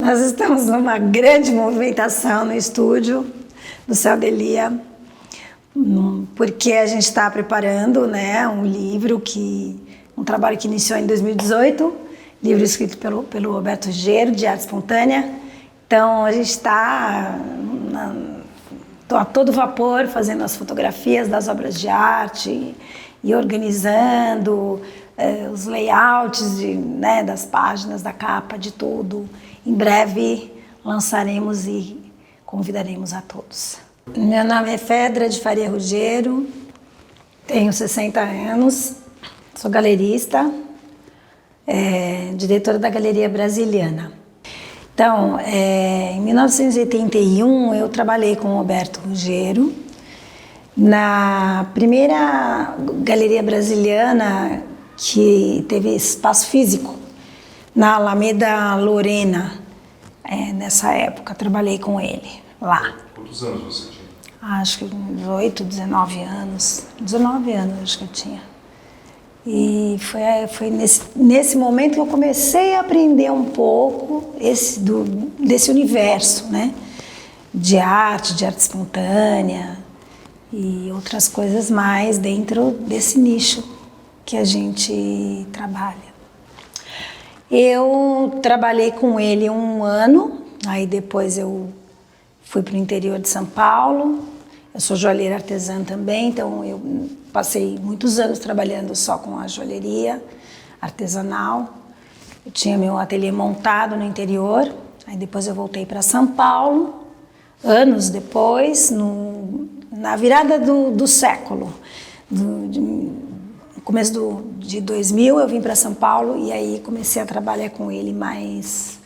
Nós estamos numa grande movimentação no estúdio do Céu de Lia, porque a gente está preparando, né, um trabalho que iniciou em 2018, livro escrito pelo Roberto Ruggiero, de arte espontânea. Então a gente está a todo vapor fazendo as fotografias das obras de arte e organizando os layouts das páginas, da capa, de tudo. Em breve lançaremos e convidaremos a todos. Meu nome é Fedra de Faria Ruggiero, tenho 60 anos, sou galerista, diretora da Galeria Brasiliana. Então, em 1981 eu trabalhei com o Roberto Ruggiero na primeira Galeria Brasiliana que teve espaço físico, na Alameda Lorena. Nessa época trabalhei com ele lá. Quantos anos você tinha? Acho que 18, 19 anos. 19 anos acho que eu tinha. E foi nesse momento que eu comecei a aprender um pouco desse universo, né? De arte espontânea e outras coisas mais dentro desse nicho que a gente trabalha. Eu trabalhei com ele 1 ano, aí depois eu fui para o interior de São Paulo. Eu sou joalheira artesã também, então eu passei muitos anos trabalhando só com a joalheria artesanal. Eu tinha meu ateliê montado no interior, aí depois eu voltei para São Paulo, anos depois, na virada do século. No começo de 2000 eu vim para São Paulo e aí comecei a trabalhar com ele mais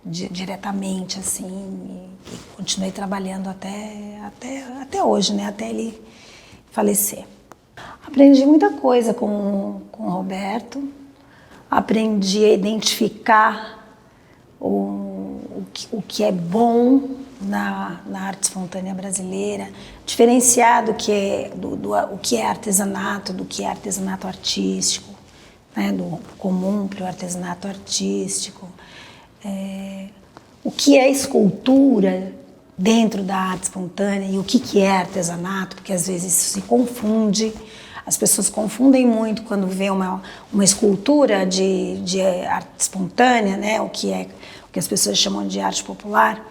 diretamente, assim, e continuei trabalhando até hoje, né? Até ele falecer. Aprendi muita coisa com o Roberto, aprendi a identificar o que é bom na arte espontânea brasileira, diferenciar o que é artesanato, do que é artesanato artístico, né, do comum para o artesanato artístico, o que é escultura dentro da arte espontânea e o que é artesanato, porque às vezes isso se confunde, as pessoas confundem muito quando vê uma escultura de arte espontânea, né, o que as pessoas chamam de arte popular.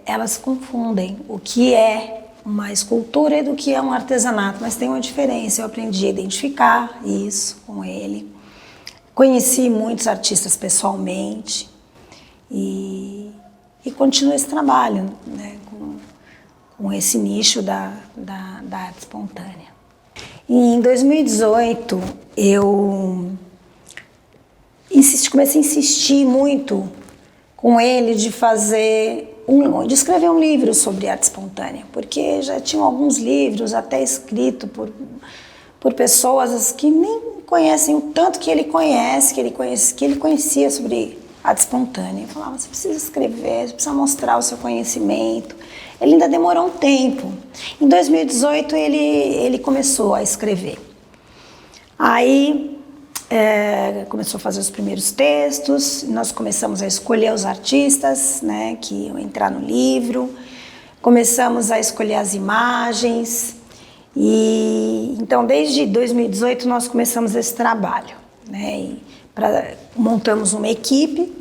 Elas confundem o que é uma escultura e do que é um artesanato, mas tem uma diferença. Eu aprendi a identificar isso com ele. Conheci muitos artistas pessoalmente e continuo esse trabalho, né, com esse nicho da arte espontânea. E em 2018 eu comecei a insistir muito com ele de escrever um livro sobre arte espontânea, porque já tinham alguns livros até escritos por pessoas que nem conhecem o tanto que ele conhece, que ele conhecia sobre arte espontânea. Eu falava, você precisa escrever, você precisa mostrar o seu conhecimento. Ele ainda demorou um tempo. Em 2018 ele começou a escrever. Aí começou a fazer os primeiros textos, nós começamos a escolher os artistas, né, que iam entrar no livro, começamos a escolher as imagens, e então desde 2018 nós começamos esse trabalho, né, montamos uma equipe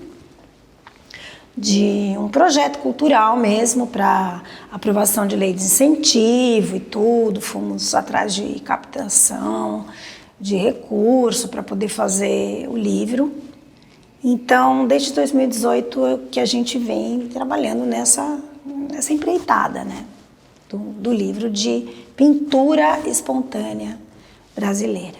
de um projeto cultural mesmo para aprovação de lei de incentivo e tudo, fomos atrás de captação de recurso para poder fazer o livro. Então, desde 2018 é que a gente vem trabalhando nessa empreitada, né, do livro de pintura espontânea brasileira.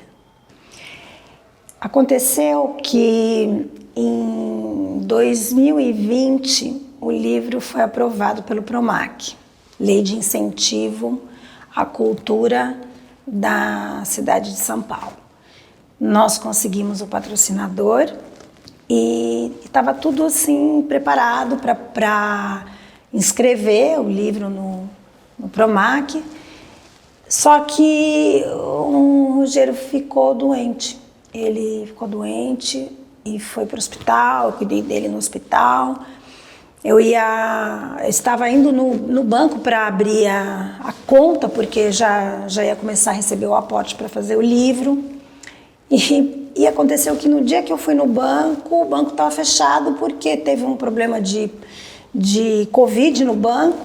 Aconteceu que em 2020 o livro foi aprovado pelo PROMAC, Lei de Incentivo à Cultura da cidade de São Paulo. Nós conseguimos o patrocinador e estava tudo assim preparado para inscrever o livro no PROMAC, só que o Ruggiero ficou doente. Ele ficou doente e foi para o hospital, eu cuidei dele no hospital. Eu estava indo no banco para abrir a conta, porque já ia começar a receber o aporte para fazer o livro. E aconteceu que no dia que eu fui no banco, o banco estava fechado porque teve um problema de Covid no banco.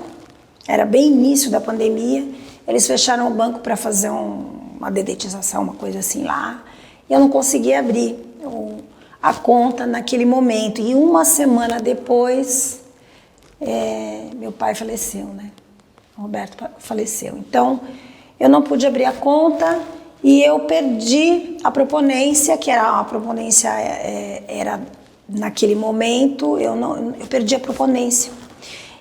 Era bem início da pandemia. Eles fecharam o banco para fazer uma dedetização, uma coisa assim lá. E eu não consegui abrir a conta naquele momento. E uma semana depois, meu pai faleceu, né? O Roberto faleceu. Então, eu não pude abrir a conta e eu perdi a proponência, que era a proponência, era naquele momento, eu perdi a proponência.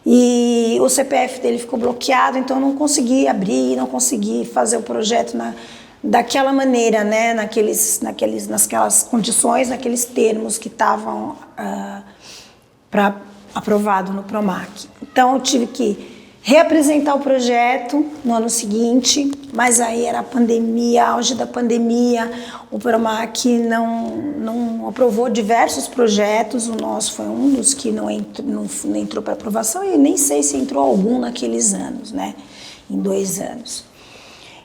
E o CPF dele ficou bloqueado, então eu não consegui abrir, não consegui fazer o projeto daquela maneira, né? Naquelas condições, naqueles termos que estavam aprovado no PROMAC. Então eu tive que reapresentar o projeto no ano seguinte, mas aí era a pandemia, auge da pandemia, o PROMAC não aprovou diversos projetos, o nosso foi um dos que não entrou para aprovação e nem sei se entrou algum naqueles anos, né, em 2 anos.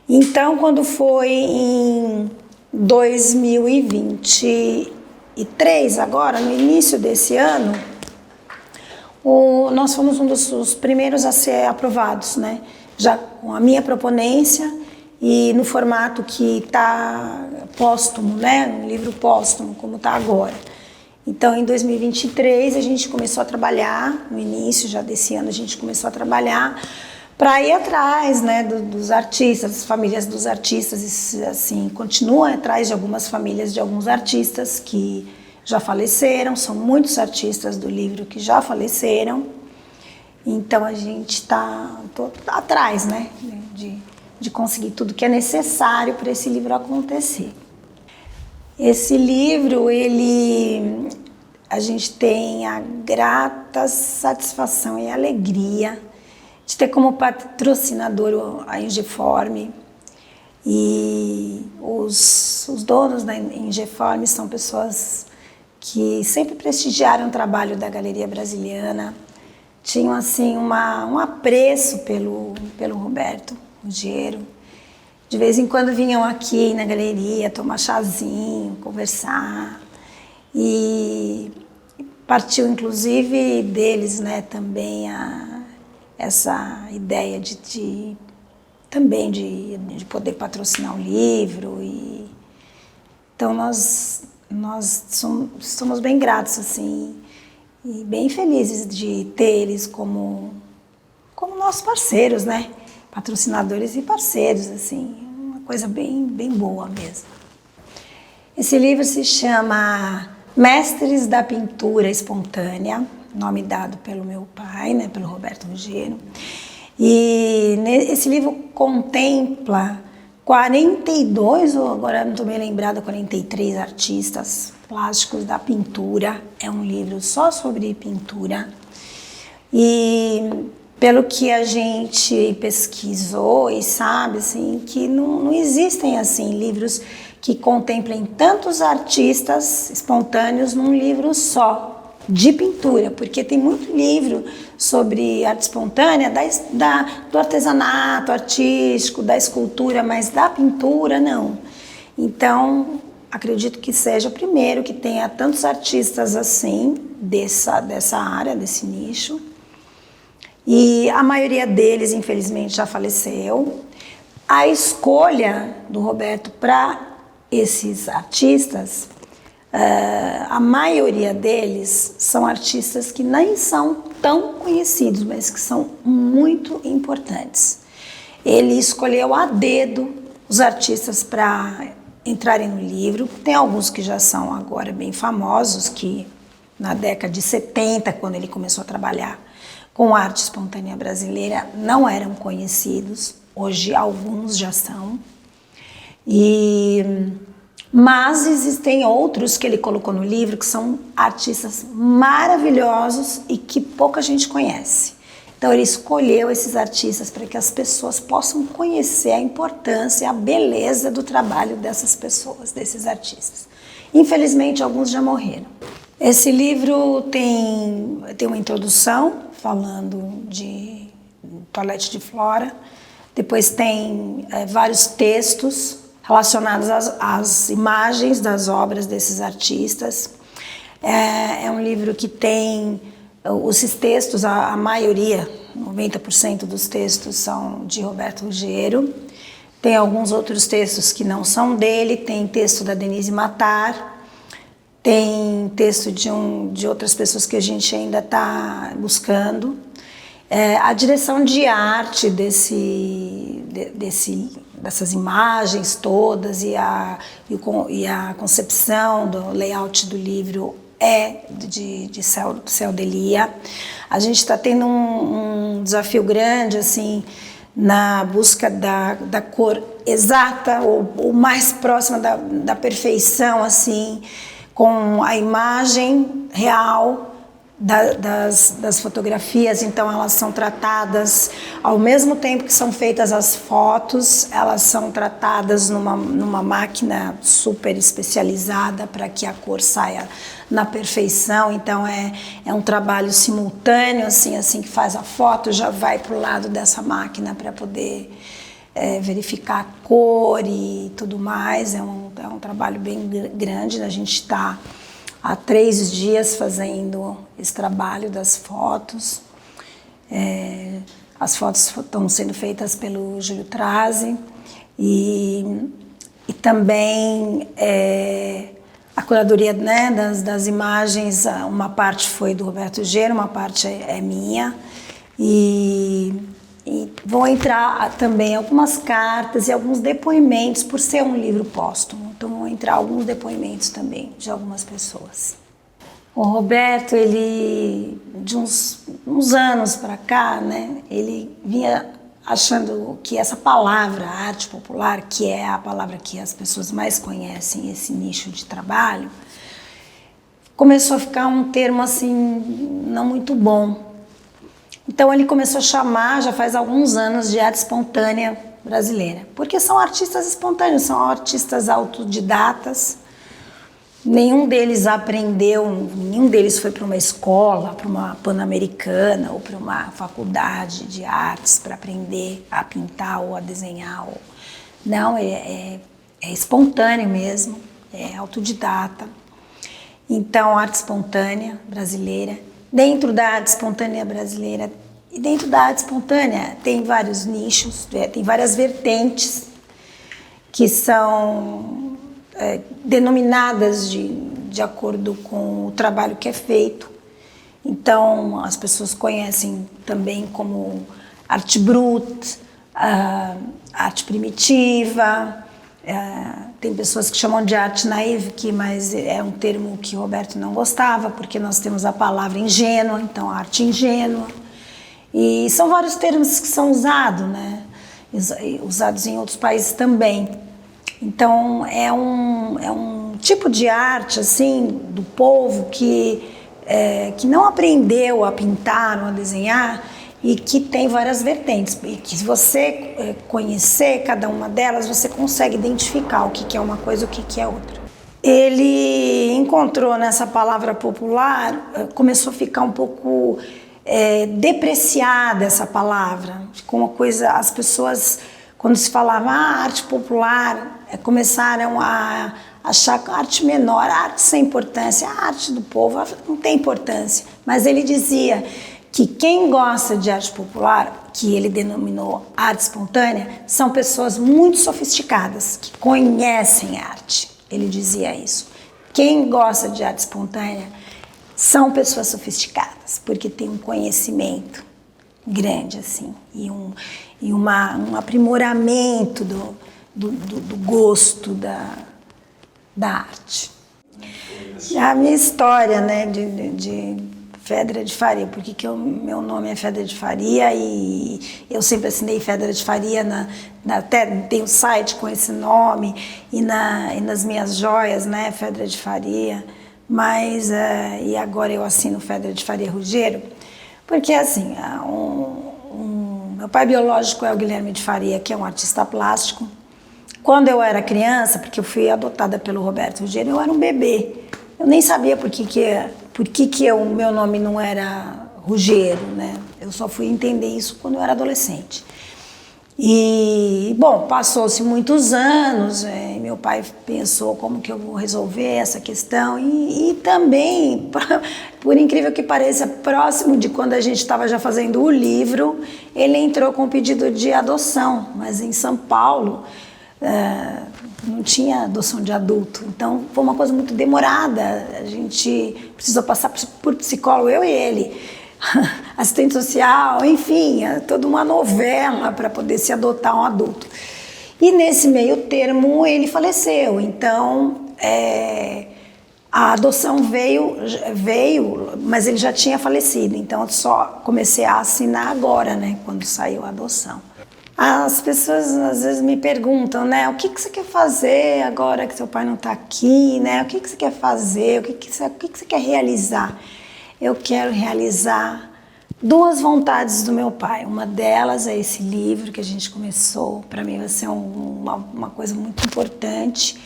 Então, quando foi em 2023, agora, no início desse ano, nós fomos um dos primeiros a ser aprovados, né? Já com a minha proponência e no formato que está póstumo, né? Um livro póstumo, como está agora. Então, em 2023, a gente começou a trabalhar, no início já desse ano, a gente começou a trabalhar para ir atrás, né, dos artistas, das famílias dos artistas, e assim, continua atrás de algumas famílias de alguns artistas que já faleceram, são muitos artistas do livro que já faleceram, então a gente está atrás, né, de conseguir tudo que é necessário para esse livro acontecer. Esse livro, a gente tem a grata satisfação e alegria de ter como patrocinador a Ingeform, e os donos da Ingeform são pessoas que sempre prestigiaram o trabalho da Galeria Brasiliana, tinham assim um apreço pelo Roberto Ruggiero. De vez em quando vinham aqui na galeria tomar chazinho, conversar, e partiu inclusive deles, né, também essa ideia também de poder patrocinar o livro. E então nós somos bem gratos, assim, e bem felizes de ter eles como nossos parceiros, né? Patrocinadores e parceiros, assim, uma coisa bem boa mesmo. Esse livro se chama Mestres da Pintura Espontânea, nome dado pelo meu pai, né, pelo Roberto Ruggiero. E esse livro contempla 42, ou agora não estou bem lembrada, 43 artistas plásticos da pintura. É um livro só sobre pintura. E pelo que a gente pesquisou e sabe, assim, que não existem assim livros que contemplem tantos artistas espontâneos num livro só de pintura, porque tem muito livro sobre arte espontânea do artesanato artístico, da escultura, mas da pintura não. Então, acredito que seja o primeiro que tenha tantos artistas assim, dessa área, desse nicho. E a maioria deles, infelizmente, já faleceu. A escolha do Roberto para esses artistas, a maioria deles são artistas que nem são tão conhecidos, mas que são muito importantes. Ele escolheu a dedo os artistas para entrarem no livro. Tem alguns que já são agora bem famosos, que na década de 70, quando ele começou a trabalhar com arte espontânea brasileira, não eram conhecidos. Hoje alguns já são. Mas existem outros que ele colocou no livro que são artistas maravilhosos e que pouca gente conhece. Então ele escolheu esses artistas para que as pessoas possam conhecer a importância, a beleza do trabalho dessas pessoas, desses artistas. Infelizmente, alguns já morreram. Esse livro tem uma introdução falando de Toilette de Flora, depois tem vários textos relacionados às imagens das obras desses artistas. É um livro que tem os textos, a maioria, 90% dos textos são de Roberto Ruggiero. Tem alguns outros textos que não são dele, tem texto da Denise Mattar, tem texto de outras pessoas que a gente ainda está buscando. A direção de arte dessas imagens todas e a concepção do layout do livro é de Céu Delia. A gente está tendo um desafio grande assim, na busca da cor exata ou mais próxima da perfeição, assim, com a imagem real das fotografias. Então elas são tratadas ao mesmo tempo que são feitas as fotos, elas são tratadas numa máquina super especializada para que a cor saia na perfeição. Então é um trabalho simultâneo, assim que faz a foto já vai para o lado dessa máquina para poder verificar a cor e tudo mais. É um trabalho bem grande. A gente está há 3 dias fazendo esse trabalho das fotos. As fotos estão sendo feitas pelo Júlio Trazi e também a curadoria, né, das imagens, uma parte foi do Roberto Ruggiero, uma parte é minha, e vão entrar também algumas cartas e alguns depoimentos, por ser um livro póstumo. Então vão entrar alguns depoimentos também de algumas pessoas. O Roberto, ele, de uns anos para cá, né, ele vinha achando que essa palavra, arte popular, que é a palavra que as pessoas mais conhecem, esse nicho de trabalho, começou a ficar um termo assim, não muito bom. Então ele começou a chamar, já faz alguns anos, de arte espontânea brasileira, porque são artistas espontâneos, são artistas autodidatas. Nenhum deles aprendeu, nenhum deles foi para uma escola, para uma Pan-Americana ou para uma faculdade de artes para aprender a pintar ou a desenhar. Não, é espontâneo mesmo, é autodidata. Então, arte espontânea brasileira. Dentro da arte espontânea brasileira e dentro da arte espontânea tem vários nichos, tem várias vertentes que são denominadas de acordo com o trabalho que é feito. Então, as pessoas conhecem também como arte brute, arte primitiva, tem pessoas que chamam de arte naïve, mas é um termo que o Roberto não gostava, porque nós temos a palavra ingênua, então arte ingênua. E são vários termos que são usados, né? Usados em outros países também. Então, é um tipo de arte, assim, do povo que não aprendeu a pintar ou a desenhar e que tem várias vertentes. E que se você conhecer cada uma delas, você consegue identificar o que é uma coisa e o que é outra. Ele encontrou nessa palavra popular, começou a ficar um pouco depreciada essa palavra. Ficou uma coisa, as pessoas, quando se falava arte popular, começaram a achar que a arte menor, a arte sem importância, a arte do povo não tem importância. Mas ele dizia que quem gosta de arte popular, que ele denominou arte espontânea, são pessoas muito sofisticadas, que conhecem arte. Ele dizia isso. Quem gosta de arte espontânea são pessoas sofisticadas, porque tem um conhecimento grande, assim, e um aprimoramento do gosto da arte. A minha história, né, de Fedra de Faria, porque meu nome é Fedra de Faria e eu sempre assinei Fedra de Faria, até tem um site com esse nome e nas minhas joias, né, Fedra de Faria, mas e agora eu assino Fedra de Faria Ruggiero, porque assim, meu pai biológico é o Guilherme de Faria, que é um artista plástico, quando eu era criança, porque eu fui adotada pelo Roberto Ruggiero, eu era um bebê. Eu nem sabia por que o meu nome não era Ruggiero, né? Eu só fui entender isso quando eu era adolescente. E, bom, passou-se muitos anos, meu pai pensou como que eu vou resolver essa questão e também, por incrível que pareça, próximo de quando a gente estava já fazendo o livro, ele entrou com um pedido de adoção, mas em São Paulo não tinha adoção de adulto, então foi uma coisa muito demorada, a gente precisou passar por psicólogo, eu e ele, assistente social, enfim, toda uma novela para poder se adotar um adulto. E nesse meio termo ele faleceu, então a adoção veio, mas ele já tinha falecido, então eu só comecei a assinar agora, né, quando saiu a adoção. As pessoas às vezes me perguntam, né, o que você quer fazer agora que seu pai não está aqui, né, o que você quer fazer, o que você quer realizar? Eu quero realizar duas vontades do meu pai. Uma delas é esse livro que a gente começou. Para mim vai ser uma coisa muito importante,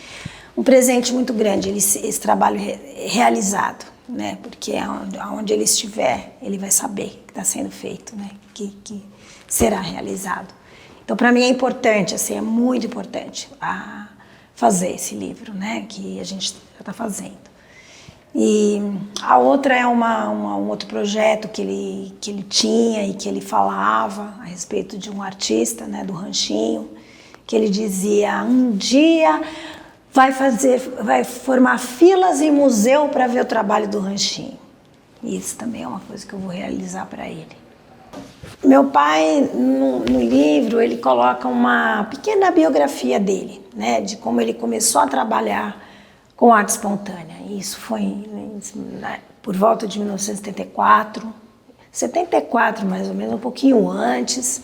um presente muito grande, esse trabalho realizado, né? Porque aonde ele estiver, ele vai saber que está sendo feito, né? Que será realizado. Então, para mim é importante, assim, é muito importante fazer esse livro, né? Que a gente já está fazendo. E a outra é um outro projeto que ele tinha e que ele falava a respeito de um artista, né, do Ranchinho, que ele dizia, um dia vai formar filas em museu para ver o trabalho do Ranchinho. E isso também é uma coisa que eu vou realizar para ele. Meu pai, no livro, ele coloca uma pequena biografia dele, né, de como ele começou a trabalhar com arte espontânea. Isso foi por volta de 1974, 74 mais ou menos, um pouquinho antes.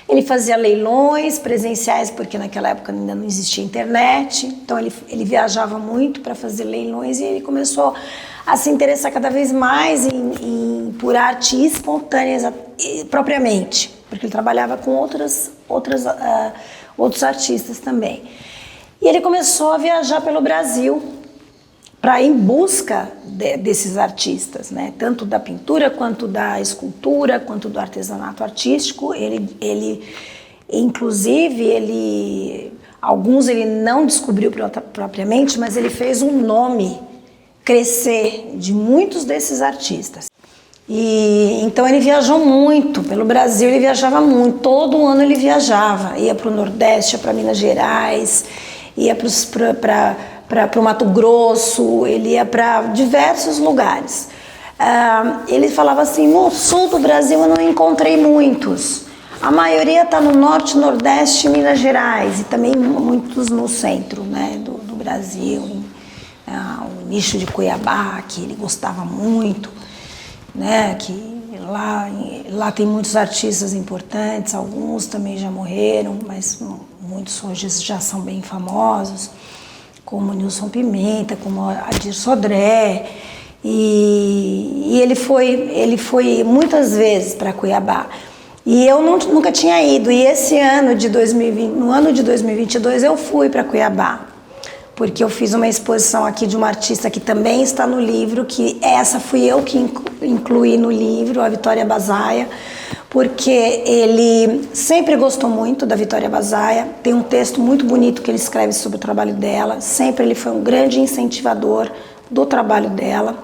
Ele fazia leilões presenciais, porque naquela época ainda não existia internet, então ele viajava muito para fazer leilões e ele começou a se interessar cada vez mais por arte espontânea propriamente, porque ele trabalhava com outros artistas também. E ele começou a viajar pelo Brasil para ir em busca desses artistas, né? Tanto da pintura, quanto da escultura, quanto do artesanato artístico. Alguns ele não descobriu propriamente, mas ele fez um nome crescer de muitos desses artistas. E então ele viajou muito pelo Brasil, ele viajava muito, todo ano ele viajava, ia para o Nordeste, ia para Minas Gerais, ia para o Mato Grosso, ele ia para diversos lugares. Ele falava assim, no sul do Brasil eu não encontrei muitos. A maioria está no Norte, Nordeste e Minas Gerais, e também muitos no centro, né, do Brasil. O nicho de Cuiabá, que ele gostava muito, né, que lá tem muitos artistas importantes, alguns também já morreram, mas muitos hoje já são bem famosos, como Nilson Pimenta, como Adir Sodré, e ele foi muitas vezes para Cuiabá. E eu nunca tinha ido, e esse ano no ano de 2022 eu fui para Cuiabá, porque eu fiz uma exposição aqui de uma artista que também está no livro, que essa fui eu que incluí no livro, a Vitória Bazaia, porque ele sempre gostou muito da Vitória Bazaia, tem um texto muito bonito que ele escreve sobre o trabalho dela, sempre ele foi um grande incentivador do trabalho dela.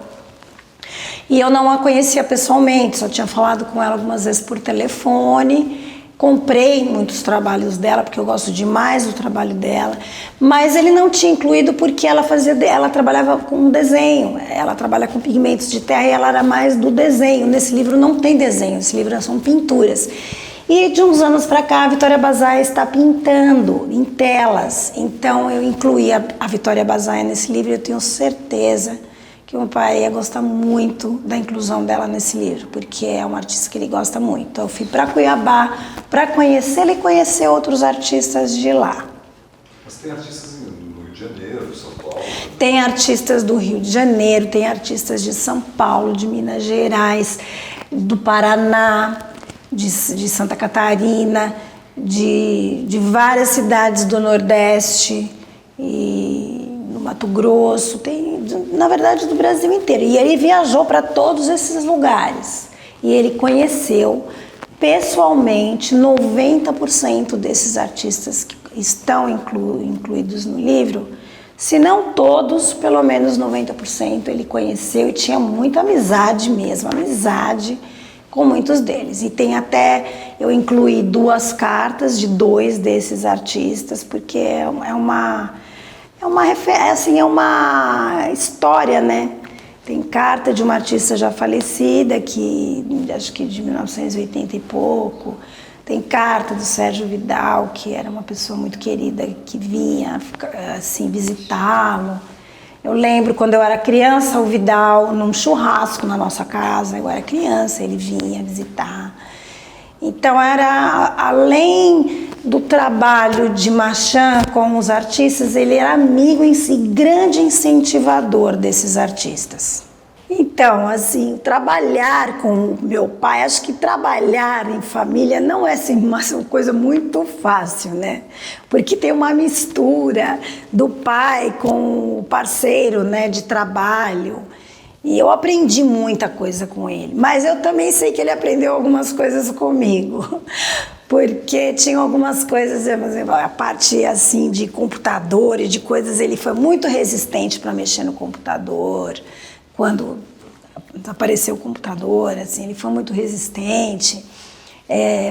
E eu não a conhecia pessoalmente, só tinha falado com ela algumas vezes por telefone, comprei muitos trabalhos dela, porque eu gosto demais do trabalho dela, mas ele não tinha incluído porque ela trabalhava com desenho, ela trabalha com pigmentos de terra e ela era mais do desenho. Nesse livro não tem desenho, esse livro são pinturas. E de uns anos para cá a Vitória Bazaia está pintando em telas, então eu incluí a Vitória Bazaia nesse livro e eu tenho certeza que o meu pai ia gostar muito da inclusão dela nesse livro, porque é uma artista que ele gosta muito. Então eu fui para Cuiabá para conhecê-la e conhecer outros artistas de lá. Mas tem artistas no Rio de Janeiro, São Paulo? Tem artistas do Rio de Janeiro, tem artistas de São Paulo, de Minas Gerais, do Paraná, de Santa Catarina, de várias cidades do Nordeste e no Mato Grosso, na verdade do Brasil inteiro. E ele viajou para todos esses lugares e ele conheceu pessoalmente 90% desses artistas que estão incluídos no livro. Se não todos, pelo menos 90% ele conheceu e tinha muita amizade mesmo, amizade com muitos deles. E tem até, eu incluí 2 cartas de 2 desses artistas, porque é uma história, né? Tem carta de uma artista já falecida, que acho que de 1980 e pouco. Tem carta do Sérgio Vidal, que era uma pessoa muito querida, que vinha assim visitá-lo. Eu lembro quando eu era criança, o Vidal, num churrasco na nossa casa, eu era criança, ele vinha visitar. Então era, além do trabalho de Marchand com os artistas, ele era amigo em si, grande incentivador desses artistas. Então, assim, trabalhar com meu pai, acho que trabalhar em família não é assim, uma coisa muito fácil, né? Porque tem uma mistura do pai com o parceiro, né, de trabalho. E eu aprendi muita coisa com ele, mas eu também sei que ele aprendeu algumas coisas comigo. Porque tinha algumas coisas, por exemplo, a parte assim de computador e de coisas, ele foi muito resistente para mexer no computador. Quando apareceu o computador, assim, ele foi muito resistente.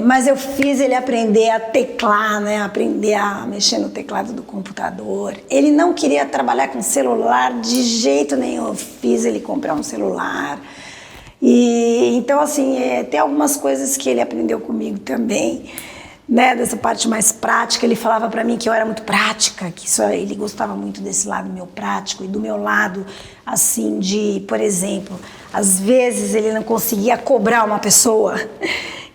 Mas eu fiz ele aprender a teclar, né? Aprender a mexer no teclado do computador. Ele não queria trabalhar com celular de jeito nenhum. Eu fiz ele comprar um celular. E então, assim, tem algumas coisas que ele aprendeu comigo também, né, dessa parte mais prática. Ele falava para mim que eu era muito prática, que ele gostava muito desse lado meu prático, e do meu lado, assim, de, por exemplo, às vezes ele não conseguia cobrar uma pessoa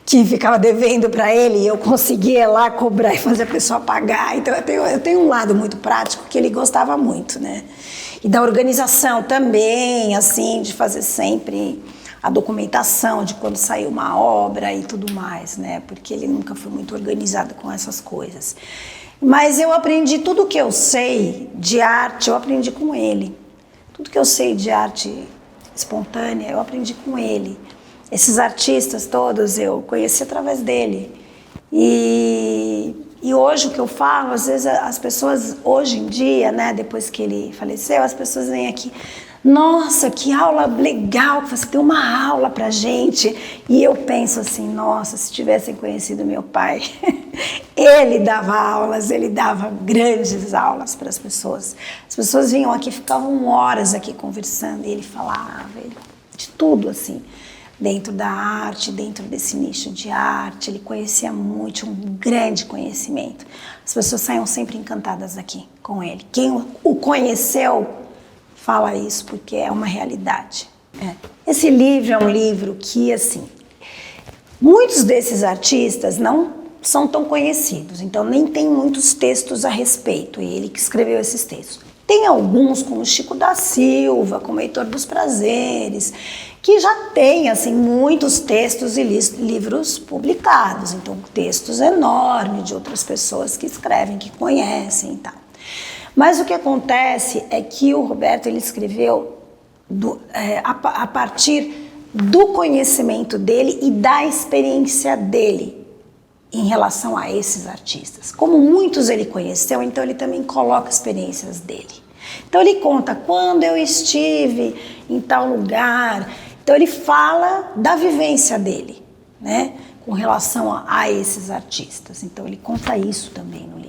que ficava devendo para ele, e eu conseguia ir lá cobrar e fazer a pessoa pagar. Então eu tenho um lado muito prático que ele gostava muito, né? E da organização também, assim, de fazer sempre a documentação de quando saiu uma obra e tudo mais, né? Porque ele nunca foi muito organizado com essas coisas. Mas eu aprendi tudo que eu sei de arte, eu aprendi com ele. Tudo que eu sei de arte espontânea, eu aprendi com ele. Esses artistas todos eu conheci através dele. E hoje o que eu falo, às vezes as pessoas, hoje em dia, né, depois que ele faleceu, as pessoas vêm aqui: nossa, que aula legal, que você deu uma aula pra gente. E eu penso assim: nossa, se tivessem conhecido meu pai, ele dava aulas, ele dava grandes aulas para as pessoas. As pessoas vinham aqui, ficavam horas aqui conversando, e ele falava de tudo, assim, dentro da arte, dentro desse nicho de arte. Ele conhecia muito, tinha um grande conhecimento. As pessoas saíam sempre encantadas aqui com ele. Quem o conheceu fala isso, porque é uma realidade. Esse livro é um livro que, assim, muitos desses artistas não são tão conhecidos, então nem tem muitos textos a respeito, e ele que escreveu esses textos. Tem alguns, como Chico da Silva, como Heitor dos Prazeres, que já tem, assim, muitos textos e livros publicados, então textos enormes de outras pessoas que escrevem, que conhecem e tal. Mas o que acontece é que o Roberto, ele escreveu a partir do conhecimento dele e da experiência dele em relação a esses artistas. Como muitos ele conheceu, então ele também coloca experiências dele. Então ele conta: quando eu estive em tal lugar. Então ele fala da vivência dele, né, com relação a esses artistas. Então ele conta isso também no livro.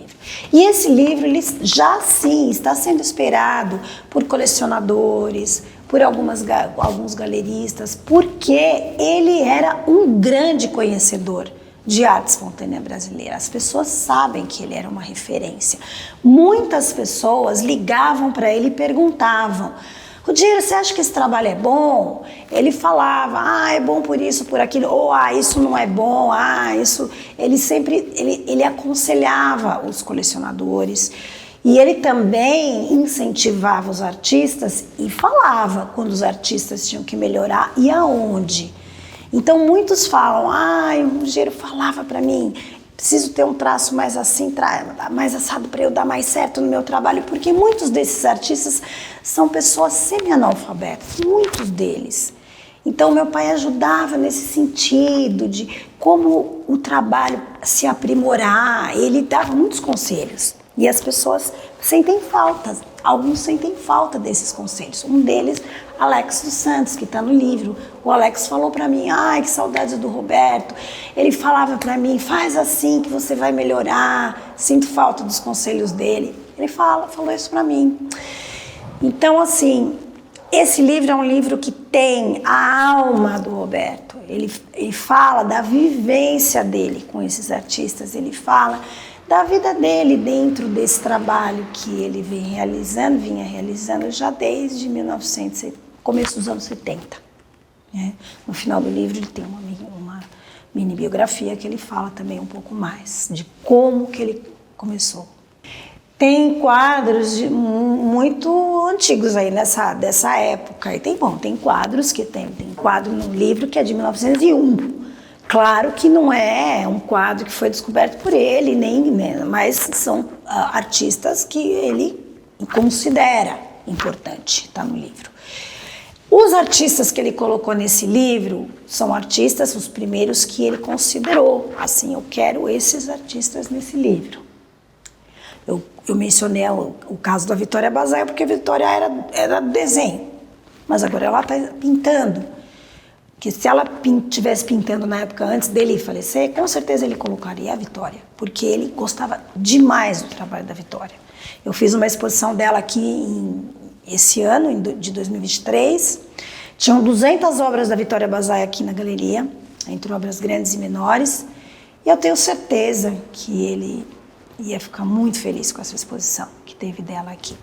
E esse livro, ele já sim está sendo esperado por colecionadores, por alguns galeristas, porque ele era um grande conhecedor de arte espontânea brasileira. As pessoas sabem que ele era uma referência. Muitas pessoas ligavam para ele e perguntavam: Ruggiero, você acha que esse trabalho é bom? Ele falava: é bom por isso, por aquilo, ou isso não é bom, isso... Ele sempre, ele aconselhava os colecionadores, e ele também incentivava os artistas e falava quando os artistas tinham que melhorar e aonde. Então muitos falam: o Ruggiero falava para mim. preciso ter um traço mais assim, mais assado para eu dar mais certo no meu trabalho, porque muitos desses artistas são pessoas semi-analfabetas, muitos deles. Então, meu pai ajudava nesse sentido de como o trabalho se aprimorar, ele dava muitos conselhos. E as pessoas sentem falta, alguns sentem falta desses conselhos. Um deles, Alex dos Santos, que está no livro. O Alex falou para mim, ai, que saudades do Roberto. Ele falava para mim, faz assim que você vai melhorar. Sinto falta dos conselhos dele. Ele falou isso para mim. Então, assim, esse livro é um livro que tem a alma do Roberto. Ele fala da vivência dele com esses artistas. Ele fala da vida dele dentro desse trabalho que ele vinha realizando já desde começo dos anos 70. Né? No final do livro ele tem uma mini biografia que ele fala também um pouco mais de como que ele começou. Tem quadros muito antigos aí dessa época. E tem quadros que tem quadro no livro que é de 1901. Claro que não é um quadro que foi descoberto por ele, mas são artistas que ele considera importante, está no livro. Os artistas que ele colocou nesse livro são artistas, os primeiros que ele considerou. Assim, eu quero esses artistas nesse livro. Eu mencionei o caso da Vitória Bazaia, porque a Vitória era desenho, mas agora ela está pintando. Que se ela estivesse pintando na época antes dele falecer, com certeza ele colocaria a Vitória, porque ele gostava demais do trabalho da Vitória. Eu fiz uma exposição dela aqui esse ano, de 2023. Tinham 200 obras da Vitória Bazaia aqui na galeria, entre obras grandes e menores, e eu tenho certeza que ele ia ficar muito feliz com essa exposição que teve dela aqui.